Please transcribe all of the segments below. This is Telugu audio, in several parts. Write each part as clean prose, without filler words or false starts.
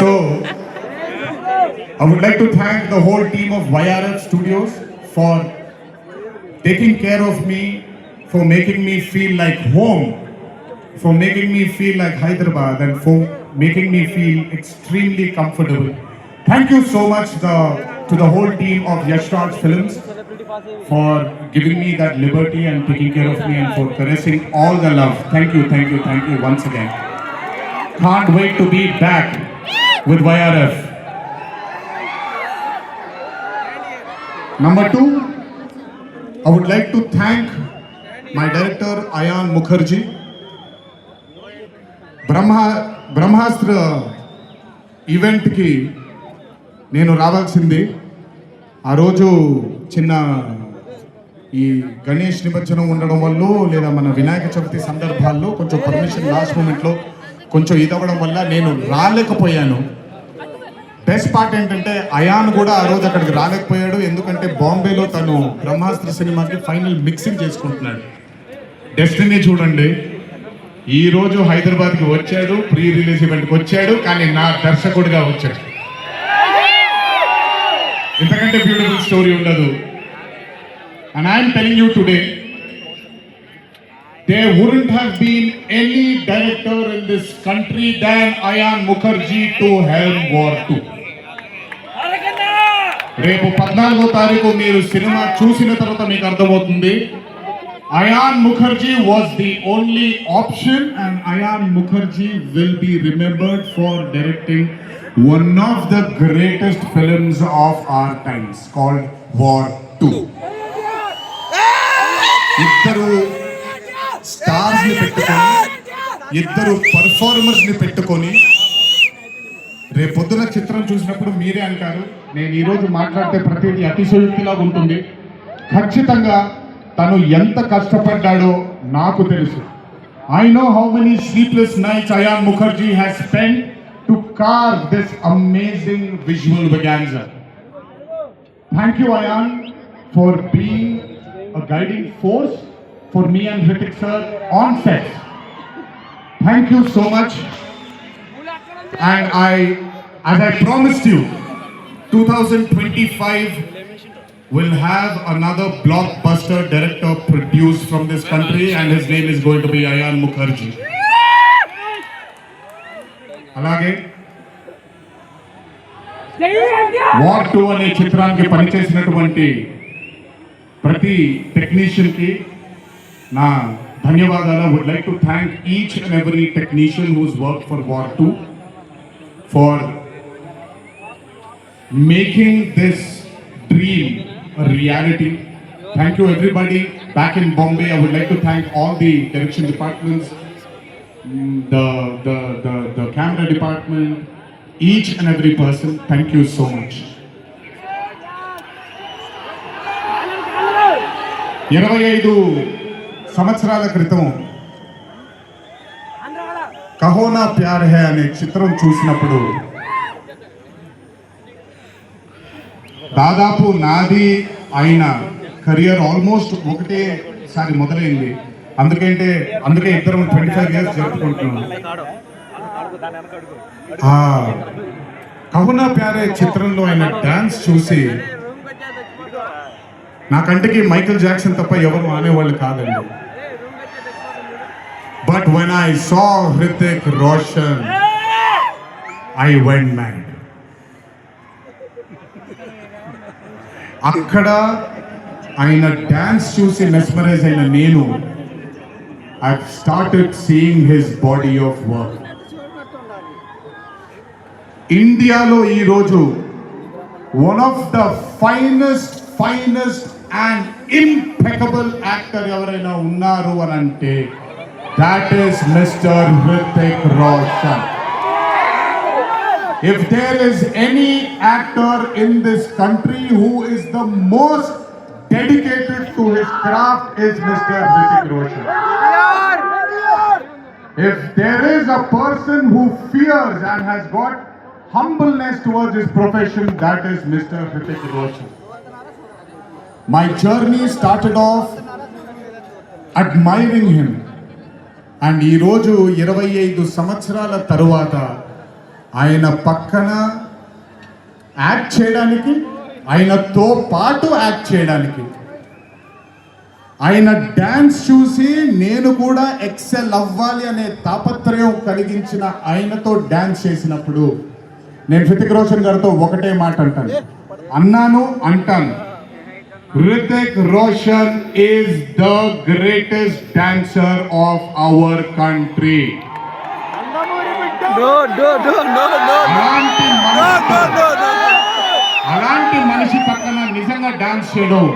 So, I would like to thank the whole team of YRF Studios for taking care of me, for making me feel like home, for making me feel like Hyderabad, and for making me feel extremely comfortable. Thank you so much to the whole team of Yashraj Films for giving me that liberty and taking care of me and for caressing all the love. Thank you, thank you, thank you once again. Can't wait to be back with YRF. Number two, I would like to thank my director Ayan Mukherjee. బ్రహ్మాస్త్ర ఈవెంట్కి నేను రావాల్సింది. ఆ రోజు చిన్న ఈ గణేష్ నిమజ్జనం ఉండడం వల్ల లేదా మన వినాయక చవితి సందర్భాల్లో కొంచెం పర్మిషన్ లాస్ట్ మూమెంట్లో కొంచెం ఇదవ్వడం వల్ల నేను రాలేకపోయాను. బెస్ట్ పార్ట్ ఏంటంటే అయాన్ కూడా ఆ రోజు అక్కడికి రాలేకపోయాడు. ఎందుకంటే బాంబేలో తను బ్రహ్మాస్త్ర సినిమాకి ఫైనల్ మిక్సింగ్ చేసుకుంటున్నాడు. డెస్టినీ చూడండి, ఈ రోజు హైదరాబాద్కి వచ్చాడు, ప్రీ రిలీజ్ ఈవెంట్కి వచ్చాడు, కానీ నా దర్శకుడిగా వచ్చాడు. ఇంతకంటే బ్యూటిఫుల్ స్టోరీ ఉండదు. And I'm telling you today, there wouldn't have been any director in this country than Ayan Mukherjee to helm War 2. రేపు 14వ తారీఖు మీరు సినిమా చూసిన తర్వాత మీకు అర్థమవుతుంది. Ayan Mukherjee was the only option, and Ayan Mukherjee will be remembered for directing one of the greatest films of our times called War 2. ఇద్దరు స్టార్స్ ని పెట్టుకొని, ఇద్దరు పర్ఫార్మర్స్ ని పెట్టుకొని రేపొద్దున చిత్రం చూసినప్పుడు మీరే అంటారు, నేను ఈరోజు మాట్లాడితే ప్రతిదీ అతిశయోక్తిలాగా ఉంటుంది. ఖచ్చితంగా తను ఎంత కష్టపడ్డాడో నాకు తెలుసు. I know how many sleepless nights Ayan Mukherjee has spent to carve this amazing visual vaganza. Thank you, Ayan, for being a guiding force for me and Hrithik sir on set. Thank you so much. And as I promised you, 2025 will have another blockbuster director produced from this country, and his name is going to be Ayan Mukherjee. అలాగే వార్ 2 అనే చిత్రానికి పనిచేసినటువంటి ప్రతి టెక్నీషియన్కి నా ధన్యవాదాలు. I would like to thank each and every technician who's worked for War 2 for making this dream a reality. Thank you everybody back in Bombay. I would like to thank all the direction departments, the camera department, each and every person. Thank you so much. 25 సంవత్సరాల క్రితం కహోనా ప్యార్ హై అనే చిత్రం చూసినప్పుడు దాదాపు నాది అయిన కెరియర్ ఆల్మోస్ట్ ఒకటేసారి మొదలైంది. అందుకే ఇద్దరం 25 years జరుపుకుంటున్నాం. కహోనా ప్యారే చిత్రంలో ఆయన డాన్స్ చూసి నా కంటికి మైకేల్ జాక్సన్ తప్ప ఎవరు ఆనేవాళ్ళు కాదండి. But when I saw Hrithik Roshan I went mad. అక్కడ ఆయన డాన్స్ చూసి మెస్మరైజ్ అయిన నేను I started seeing his body of work. ఇండియాలో ఈరోజు one of the finest and impeccable actor ఎవరైనా ఉన్నారు అని అంటే that is Mr. Hrithik Roshan. If there is any actor in this country who is the most dedicated to his craft is Mr. Hrithik Roshan. If there is a person who fears and has got humbleness towards his profession, that is Mr. Hrithik Roshan. My journey started off admiring him and ఈరోజు 25 సంవత్సరాల తరువాత ఆయన పక్కన యాక్ట్ చేయడానికి, ఆయనతో పాటు యాక్ట్ చేయడానికి, ఆయన డ్యాన్స్ చూసి నేను కూడా ఎక్సెల్ అవ్వాలి అనే తాపత్రయం కలిగించిన ఆయనతో డ్యాన్స్ చేసినప్పుడు నేను హృతిక్ రోషన్ గారితో ఒకటే మాట అంటాను, Hrithik Roshan is the greatest dancer of our country. అలాంటి మనిషి పక్కన నిజంగా డాన్స్ చేయడం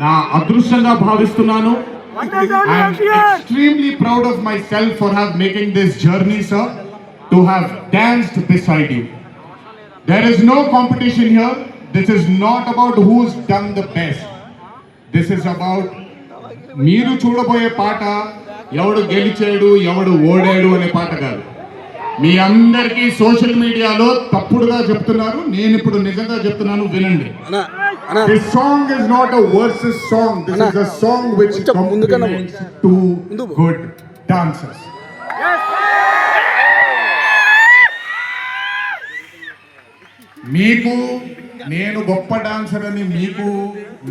నా అదృష్టంగా భావిస్తున్నాను. I'm extremely proud of myself for making this journey, sir, to have danced beside you. There is no competition here. This is not about who's done the best. This is about మీరు చూడబోయే పాట ఎవడు గెలిచాడు ఎవడు ఓడాడు అనే పాట కాదు. మీ అందరికీ సోషల్ మీడియాలో తప్పుడుగా చెప్తున్నారు, నేను ఇప్పుడు నిజంగా చెప్తున్నాను, వినండి. This song is not a versus song. This is a song which complements two good dancers. మీకు నేను గొప్ప డాన్సర్ అని మీకు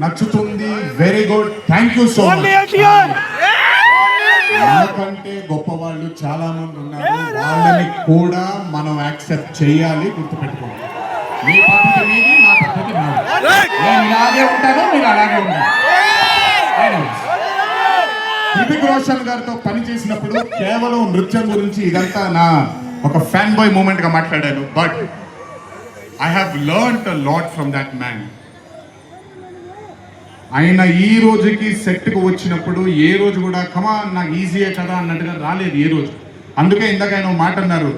నచ్చుతుంది, very good, thank you so much. నాకంటే గొప్ప వాళ్ళు చాలా మంది ఉన్నారు, వాళ్ళని కూడా మనం యాక్సెప్ట్ చేయాలి, గుర్తుపెట్టుకోండి. మీ పద్ధతి మీది, నా పద్ధతి నాది. నేను ఇలాగే ఉంటాను, మీరు అలాగే ఉంటాను. హృతిక్ రోషన్ గారితో పని చేసినప్పుడు కేవలం నృత్యం గురించి ఇదంతా నా ఒక ఫ్యాన్ బాయ్ మూమెంట్ గా మాట్లాడాను, but I have learned a lot from that man. ఆయన ఈ రోజుకి సెట్కి వచ్చినప్పుడు ఏ రోజు కూడా కమాన్ నాకు ఈజీయే కదా అన్నట్టుగా రాలేదు ఏ రోజు. అందుకే ఇందాక ఆయన మాట అన్నారు,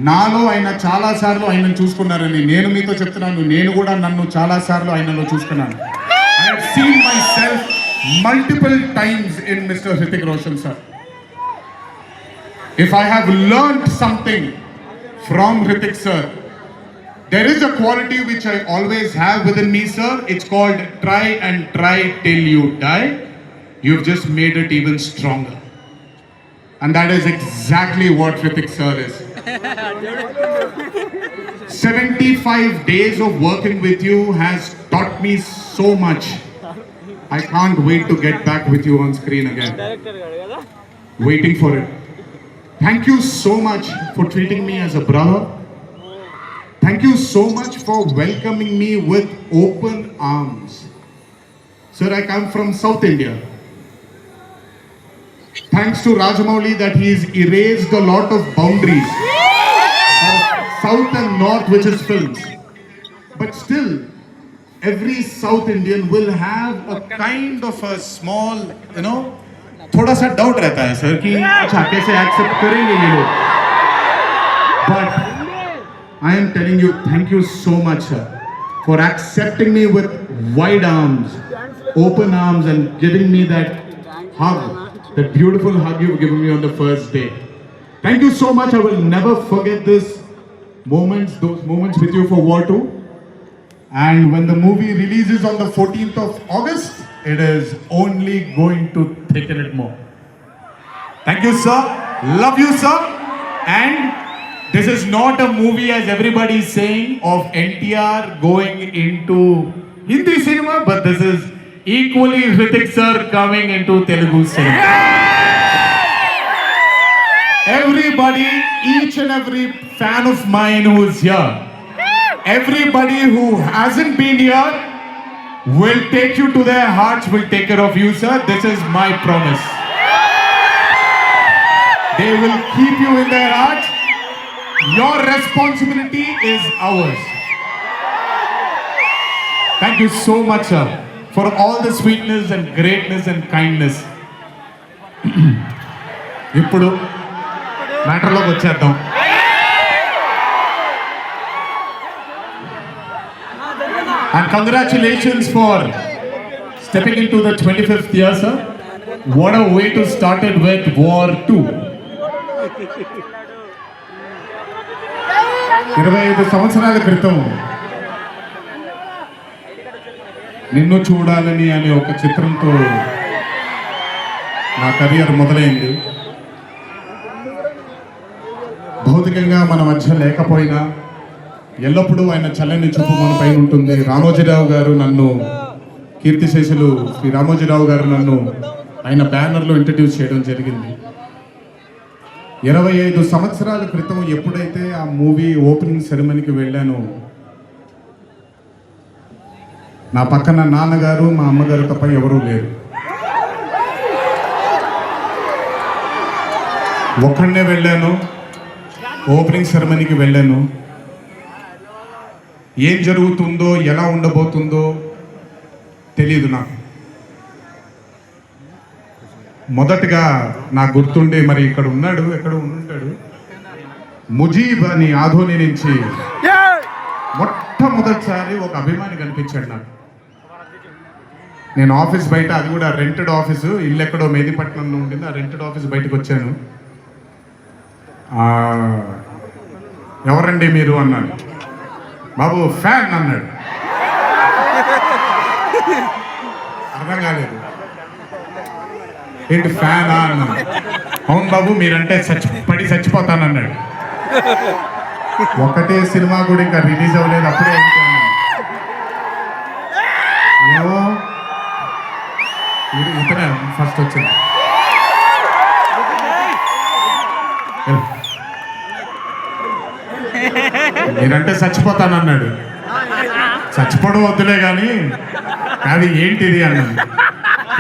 నాలో ఆయన చాలాసార్లు ఆయనను చూసుకున్నారని. నేను మీతో చెప్తున్నాను, నేను కూడా నన్ను చాలాసార్లు ఆయనలో చూసుకున్నాను. I have seen my self multiple times in mister Hrithik Roshan sir. If I have learned something from Hrithik sir, there is a quality which I always have within me, sir. It's called try and try till you die. You've just made it even stronger. And that is exactly what Hೃತಿಕ್ sir is. 75 days of working with you has taught me so much. I can't wait to get back with you on screen again. Waiting for it. Thank you so much for treating me as a brother. Thank you so much for welcoming me with open arms. Sir, I come from South India. Thanks to Rajamouli that he's erased a lot of boundaries of South and North, which is films. But still, every South Indian will have a kind of a small, थोड़ा सा doubt रहता है sir कि अच्छा कैसे accept करेंगे ये लोग. But I am telling you, thank you so much, sir, for accepting me with wide arms, open arms, and giving me that hug, that beautiful hug you've given me on the first day. Thank you so much. I will never forget those moments with you for War 2. And when the movie releases on the 14th of August, it is only going to thicken it more. Thank you, sir. Love you, sir. And this is not a movie, as everybody is saying, of NTR going into Hindi cinema, but this is equally Hೃತಿಕ್ sir coming into Telugu cinema. Everybody, each and every fan of mine who is here, everybody who hasn't been here will take you to their hearts, will take care of you, sir. This is my promise. They will keep you in their hearts. Your responsibility is ours. Thank you so much, sir, for all the sweetness and greatness and kindness. ఇప్పుడు మ్యాటర్లోకి వచ్చేద్దాం. And congratulations for stepping into the 25th year, sir. What a way to start it with War 2. 25 సంవత్సరాల క్రితం నిన్ను చూడాలని అనే ఒక చిత్రంతో నా కెరియర్ మొదలైంది. భౌతికంగా మన మధ్య లేకపోయినా ఎల్లప్పుడూ ఆయన చల్లని చూపు మన పైన ఉంటుంది. రామోజీరావు గారు నన్ను, కీర్తిశేషులు శ్రీ రామోజీరావు గారు నన్ను ఆయన బ్యానర్లో ఇంట్రడ్యూస్ చేయడం జరిగింది. 25 సంవత్సరాల క్రితం ఎప్పుడైతే ఆ మూవీ ఓపెనింగ్ సెరమనీకి వెళ్ళానో, నా పక్కన నాన్నగారు మా అమ్మగారు తప్ప ఎవరూ లేరు. ఒక్కడనే వెళ్ళాను, ఓపెనింగ్ సెరమనీకి వెళ్ళాను. ఏం జరుగుతుందో ఎలా ఉండబోతుందో తెలియదు నాకు. మొదటగా నాకు గుర్తుండే, మరి ఇక్కడ ఉన్నాడు, ఎక్కడ ఉంటాడు, ముజీబ్ అని ఆధోని నుంచి మొట్టమొదటిసారి ఒక అభిమాని కనిపించాడు నాకు. నేను ఆఫీస్ బయట, అది కూడా రెంటెడ్ ఆఫీసు, ఇల్లు ఎక్కడో మేదిపట్నంలో ఉండింది, ఆ రెంటెడ్ ఆఫీస్ బయటకు వచ్చాను. ఎవరండి మీరు అన్నాడు. బాబు ఫ్యాన్ అన్నాడు. అర్థం కాలేదు. ఏంటి ఫ్యానా అన్నాడు. అవును బాబు, మీరంటే పడి చచ్చిపోతానన్నాడు. ఒకటే సినిమా కూడా ఇంకా రిలీజ్ అవ్వలేదు, అప్పుడే ఏమో ఇతనే ఫస్ట్ వచ్చింది. మీరంటే చచ్చిపోతానన్నాడు. చచ్చిపోవడం వద్దులే కానీ అది ఏంటిది అన్నాడు.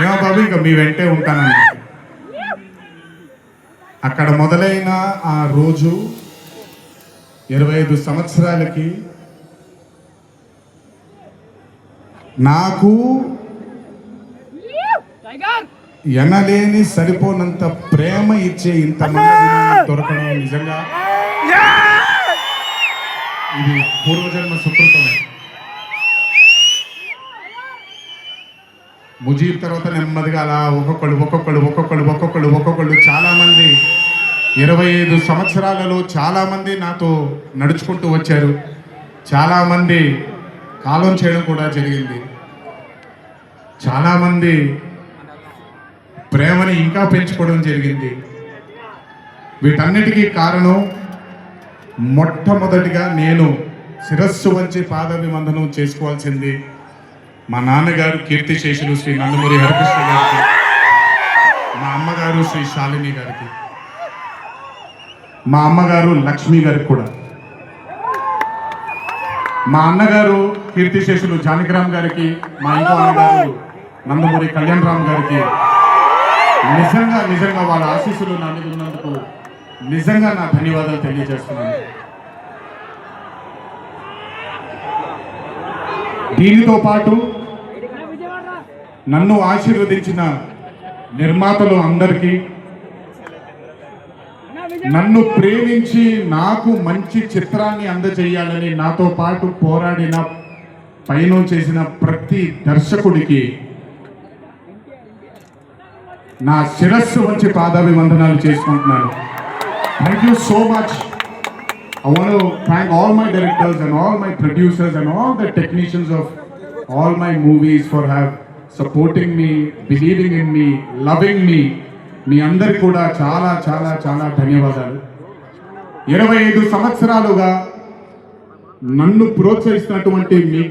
ఏమో బాబు ఇక మీ వెంటే ఉంటానన్నా. అక్కడ మొదలైన ఆ రోజు 25 సంవత్సరాలకి నాకు ఎనలేని సరిపోనంత ప్రేమ ఇచ్చే ఇంతమంది దొరకడం నిజంగా ఇది పూర్వజన్మ సుకృతమే. ముజీబ్ తర్వాత నెమ్మదిగా అలా ఒక్కొక్కళ్ళు చాలామంది 25 సంవత్సరాలలో చాలామంది నాతో నడుచుకుంటూ వచ్చారు. చాలామంది కాలం చేయడం కూడా జరిగింది. చాలామంది ప్రేమని ఇంకా పెంచుకోవడం జరిగింది. వీటన్నిటికీ కారణం మొట్టమొదటిగా నేను శిరస్సు వంచి పాదాభివందనం చేసుకోవాల్సింది మా నాన్నగారు కీర్తిశేషులు శ్రీ నందమూరి హరికృష్ణ గారికి, మా అమ్మగారు శ్రీ శాలిని గారికి, మా అమ్మగారు లక్ష్మి గారికి కూడా, మా అన్నగారు కీర్తిశేషులు జానకిరామ్ గారికి, మా ఇంకో అన్నగారు నందమూరి కళ్యాణ్ రామ్ గారికి నిజంగా వాళ్ళ ఆశీస్సులు నా మీద ఉన్నందుకు నిజంగా నా ధన్యవాదాలు తెలియజేస్తున్నాను. దీనితో పాటు నన్ను ఆశీర్వదించిన నిర్మాతలు అందరికీ, నన్ను ప్రేమించి నాకు మంచి చిత్రాన్ని అందజేయాలని నాతో పాటు పోరాడిన, పైన చేసిన ప్రతి దర్శకుడికి నా శిరస్సు వచ్చి పాదాభివందనాలు చేసుకుంటున్నాను. Thank you so much. I want to thank all my directors and all my producers and all the technicians of all my movies for supporting me, believing in me, loving me. మీ అందరికి కూడా చాలా చాలా చాలా ధన్యవాదాలు. 25 సంవత్సరాలుగా నన్ను ప్రోత్సహిస్తున్నటువంటి మీ